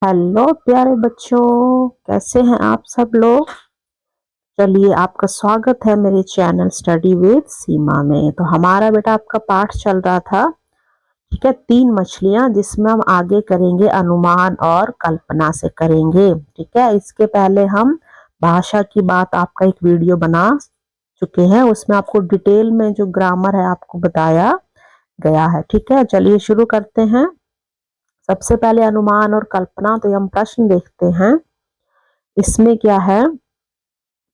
Hello प्यारे बच्चों, कैसे हैं आप सब लोग। चलिए, आपका स्वागत है मेरे चैनल स्टडी विद सीमा में। तो हमारा बेटा आपका पाठ चल रहा था, ठीक है, 3 मछलियां, जिसमें हम आगे करेंगे अनुमान और कल्पना से करेंगे। ठीक है, इसके पहले हम भाषा की बात आपका एक वीडियो बना चुके हैं, उसमें आपको डिटेल में जो ग्रामर है आपको बताया गया है। ठीक है, चलिए शुरू करते हैं। सबसे पहले अनुमान और कल्पना, तो हम प्रश्न देखते हैं। इसमें क्या है,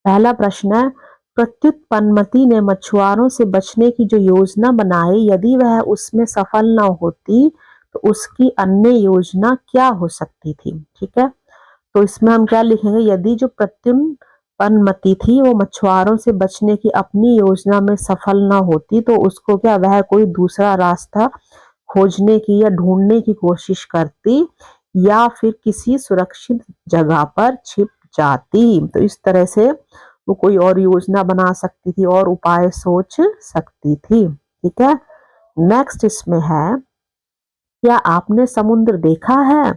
पहला प्रश्न है, प्रत्युत पनमती ने मछुआरों से बचने की जो योजना बनाई, यदि वह उसमें सफल न होती तो उसकी अन्य योजना क्या हो सकती थी। ठीक है, तो इसमें हम क्या लिखेंगे, यदि जो प्रत्युत पनमती थी वो मछुआरों से बचने की अपनी योजना में सफल न होती तो उसको क्या, वह कोई दूसरा रास्ता खोजने की या ढूंढने की कोशिश करती या फिर किसी सुरक्षित जगह पर छिप जाती। तो इस तरह से वो कोई और योजना बना सकती थी और उपाय सोच सकती थी। ठीक है, नेक्स्ट इसमें है, क्या आपने समुद्र देखा है।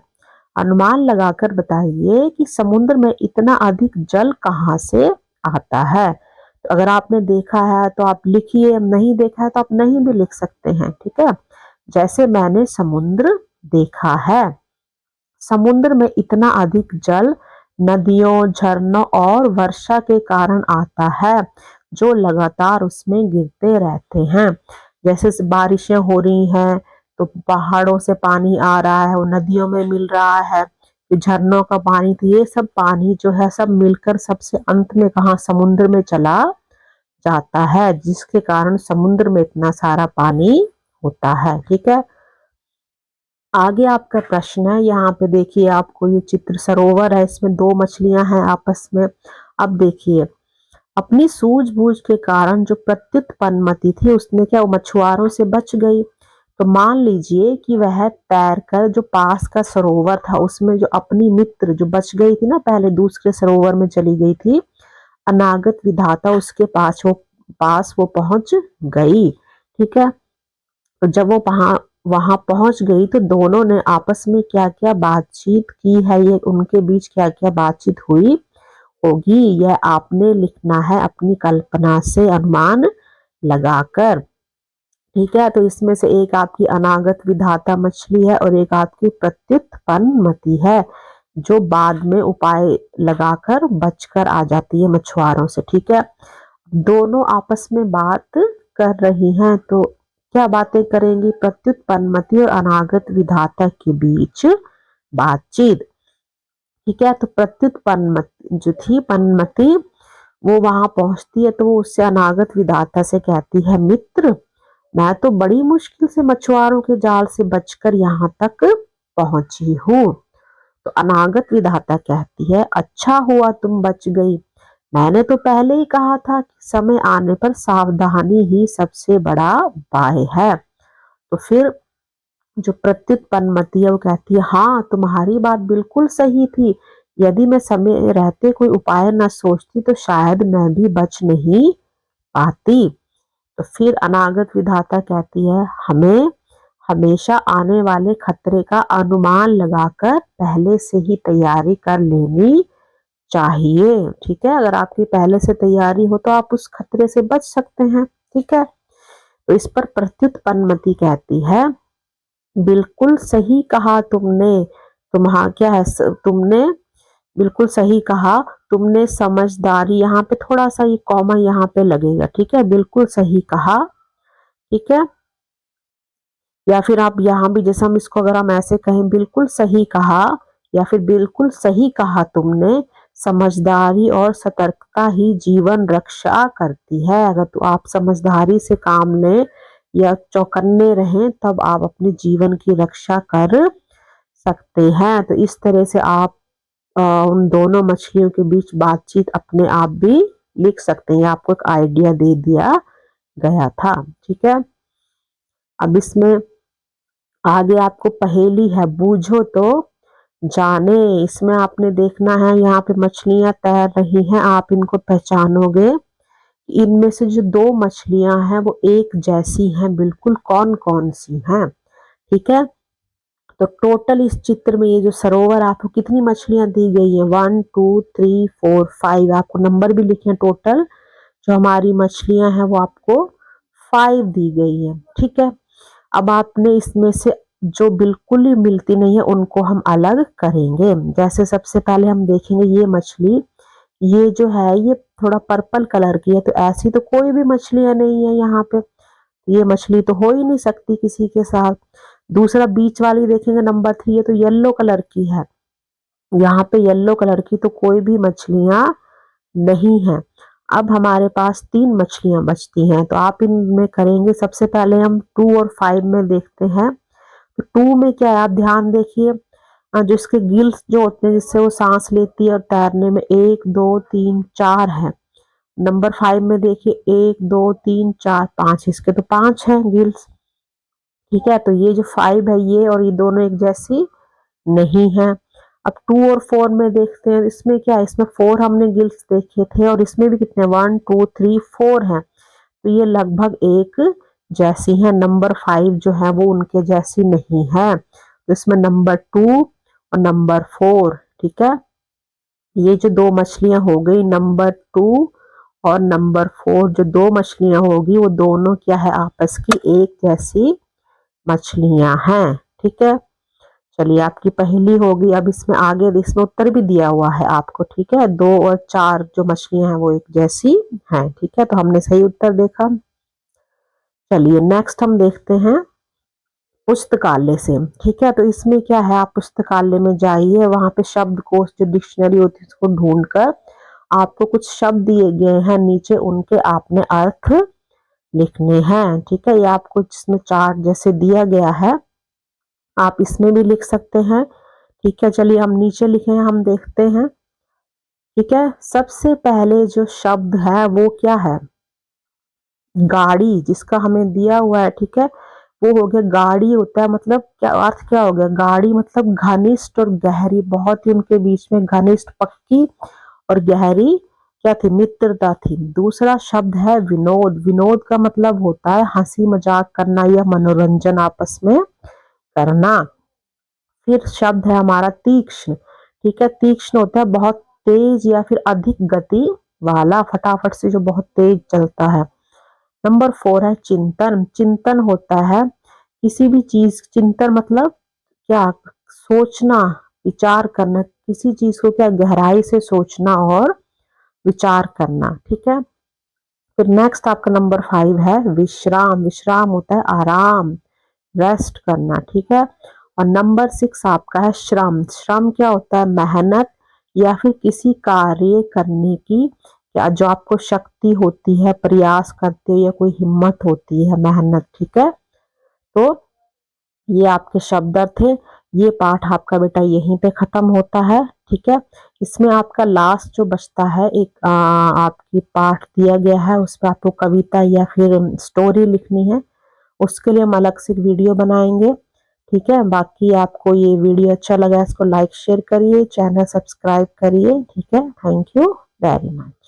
अनुमान लगाकर बताइए कि समुद्र में इतना अधिक जल कहाँ से आता है। तो अगर आपने देखा है तो आप लिखिए, नहीं देखा है तो आप नहीं भी लिख सकते हैं। ठीक है, जैसे मैंने समुद्र देखा है। समुद्र में इतना अधिक जल नदियों, झरनों और वर्षा के कारण आता है, जो लगातार उसमें गिरते रहते हैं। जैसे बारिशें हो रही हैं तो पहाड़ों से पानी आ रहा है, वो नदियों में मिल रहा है, झरनों का पानी, तो ये सब पानी जो है सब मिलकर सबसे अंत में कहाँ, समुद्र में चला जाता है, जिसके कारण समुद्र में इतना सारा पानी होता है। ठीक है, आगे आपका प्रश्न है, यहाँ पे देखिए, आपको ये चित्र सरोवर है, इसमें 2 मछलियां हैं आपस में। अब देखिए, अपनी सूझबूझ के कारण जो प्रत्युत पनमती थी उसने क्या, मछुआरों से बच गई। तो मान लीजिए कि वह तैरकर जो पास का सरोवर था उसमें जो अपनी मित्र जो बच गई थी ना, पहले दूसरे सरोवर में चली गई थी, अनागत विधाता उसके पास वो पहुंच गई। ठीक है, तो जब वो वहां पहुंच गई तो दोनों ने आपस में क्या क्या बातचीत की है, ये उनके बीच क्या क्या बातचीत हुई होगी, यह आपने लिखना है अपनी कल्पना से अनुमान लगाकर। ठीक है, तो इसमें से एक आपकी अनागत विधाता मछली है और एक आपकी प्रत्युत पनमती है, जो बाद में उपाय लगाकर बचकर आ जाती है मछुआरों से। ठीक है, दोनों आपस में बात कर रही हैं, तो क्या बातें करेंगी, प्रत्युत पनमती और अनागत विधाता के बीच बातचीत। ठीक है, तो प्रत्युत पनमती जो थी, पनमती, वो वहां पहुंचती है तो वो उससे अनागत विधाता से कहती है, मित्र, मैं तो बड़ी मुश्किल से मछुआरों के जाल से बचकर यहाँ तक पहुंची हूँ। तो अनागत विधाता कहती है, अच्छा हुआ तुम बच गई, मैंने तो पहले ही कहा था कि समय आने पर सावधानी ही सबसे बड़ा उपाय है। तो फिर जो प्रत्युत पनमती है वो कहती है, हाँ तुम्हारी बात बिल्कुल सही थी, यदि मैं समय रहते कोई उपाय न सोचती तो शायद मैं भी बच नहीं पाती। तो फिर अनागत विधाता कहती है, हमें हमेशा आने वाले खतरे का अनुमान लगाकर पहले से ही तैयारी कर लेनी चाहिए। ठीक है, अगर आपकी पहले से तैयारी हो तो आप उस खतरे से बच सकते हैं। ठीक है, तो इस पर प्रत्युत पनमती कहती है, बिल्कुल सही कहा तुमने, तुम्हारा क्या है, तुमने बिल्कुल सही कहा, तुमने समझदारी, यहाँ पे थोड़ा सा ये कॉमा यहाँ पे लगेगा। ठीक है, बिल्कुल सही कहा। ठीक है, या फिर आप यहाँ भी, जैसे हम इसको अगर हम ऐसे कहें, बिल्कुल सही कहा या फिर बिल्कुल सही कहा तुमने, समझदारी और सतर्कता ही जीवन रक्षा करती है। अगर तो आप समझदारी से काम लें या चौकन्ने रहें तब आप अपने जीवन की रक्षा कर सकते हैं। तो इस तरह से आप उन दोनों मछलियों के बीच बातचीत अपने आप भी लिख सकते हैं, आपको एक आइडिया दे दिया गया था। ठीक है, अब इसमें आगे आपको पहेली है, बूझो तो जाने। इसमें आपने देखना है, यहाँ पे मछलियां तैर रही हैं, आप इनको पहचानोगे। इनमें से जो 2 मछलियां हैं वो एक जैसी हैं बिल्कुल, कौन कौन सी हैं। ठीक है, तो टोटल इस चित्र में ये जो सरोवर आपको कितनी मछलियां दी गई है, 1 2 3 4 5, आपको नंबर भी लिखे हैं। टोटल जो हमारी मछलियां हैं वो आपको 5 दी गई है। ठीक है, अब आपने इसमें से जो बिल्कुल ही मिलती नहीं है उनको हम अलग करेंगे। जैसे सबसे पहले हम देखेंगे ये मछली, ये जो है ये थोड़ा पर्पल कलर की है, तो ऐसी तो कोई भी मछलियां नहीं है यहाँ पे, ये मछली तो हो ही नहीं सकती किसी के साथ। दूसरा बीच वाली देखेंगे नंबर 3 है, तो येलो कलर की है, यहाँ पे येलो कलर की तो कोई भी मछलियां नहीं है। अब हमारे पास 3 मछलियां बचती हैं, तो आप इनमें करेंगे। सबसे पहले हम 2 और 5 में देखते हैं। तो 2 में क्या है, आप ध्यान देखिए, जो इसके गिल्स जो होते हैं जिससे वो सांस लेती है और तैरने में 1 2 3 4 है। नंबर 5 में देखिए 1 2 3 4 5, इसके तो 5 है गिल्स। ठीक है, तो ये जो 5 है ये और ये दोनों एक जैसी नहीं है। अब 2 और 4 में देखते हैं, इसमें क्या है, इसमें 4 हमने गिल्स देखे थे और इसमें भी कितने 1 2 3 4 हैं, तो ये लगभग एक जैसी है। नंबर 5 जो है वो उनके जैसी नहीं है, तो इसमें नंबर 2 और नंबर 4। ठीक है, ये जो 2 मछलियां हो गई, नंबर 2 और नंबर 4, जो 2 मछलियां होगी वो दोनों क्या है, आपस की एक जैसी मछलियां हैं। ठीक है, चलिए आपकी पहेली होगी। अब इसमें आगे इसमें उत्तर भी दिया हुआ है आपको। ठीक है, 2 और 4 जो मछलियां हैं वो एक जैसी हैं। ठीक है, तो हमने सही उत्तर देखा। चलिए नेक्स्ट हम देखते हैं पुस्तकालय से। ठीक है, तो इसमें क्या है, आप पुस्तकालय में जाइए, वहां पे शब्दकोश जो डिक्शनरी होती है उसको ढूंढकर आपको कुछ शब्द दिए गए हैं नीचे, उनके आपने अर्थ लिखने हैं। ठीक है, ये आपको इसमें चार्ट जैसे दिया गया है, आप इसमें भी लिख सकते हैं। ठीक है, चलिए हम नीचे लिखे हैं, हम देखते हैं। ठीक है, सबसे पहले जो शब्द है वो क्या है, गाड़ी, जिसका हमें दिया हुआ है। ठीक है, वो हो गया गाड़ी होता है, मतलब क्या अर्थ क्या हो गया, गाड़ी मतलब घनिष्ठ और गहरी, बहुत ही उनके बीच में घनिष्ठ पक्की और गहरी क्या थी, मित्रता थी। दूसरा शब्द है विनोद, विनोद का मतलब होता है हंसी मजाक करना या मनोरंजन आपस में करना। फिर शब्द है हमारा तीक्ष्ण। ठीक है, तीक्ष्ण होता है बहुत तेज या फिर अधिक गति वाला, फटाफट से जो बहुत तेज चलता है। नंबर 4 है चिंतन, चिंतन होता है किसी भी चीज, चिंतन मतलब क्या, सोचना, विचार करना, किसी चीज को क्या गहराई से सोचना और विचार करना। ठीक है, फिर नेक्स्ट आपका नंबर 5 है विश्राम, विश्राम होता है आराम, रेस्ट करना। ठीक है, और नंबर 6 आपका है श्रम, श्रम क्या होता है, मेहनत या फिर किसी कार्य करने की, या जो आपको शक्ति होती है, प्रयास करते हो या कोई हिम्मत होती है, मेहनत। ठीक है, तो ये आपके शब्द थे। ये पाठ आपका बेटा यहीं पे खत्म होता है। ठीक है, इसमें आपका लास्ट जो बचता है एक आपकी पाठ दिया गया है, उस पर आपको कविता या फिर स्टोरी लिखनी है, उसके लिए हम अलग से वीडियो बनाएंगे। ठीक है, बाकी आपको ये वीडियो अच्छा लगा इसको लाइक शेयर करिए, चैनल सब्सक्राइब करिए। ठीक है, थैंक यू वेरी मच।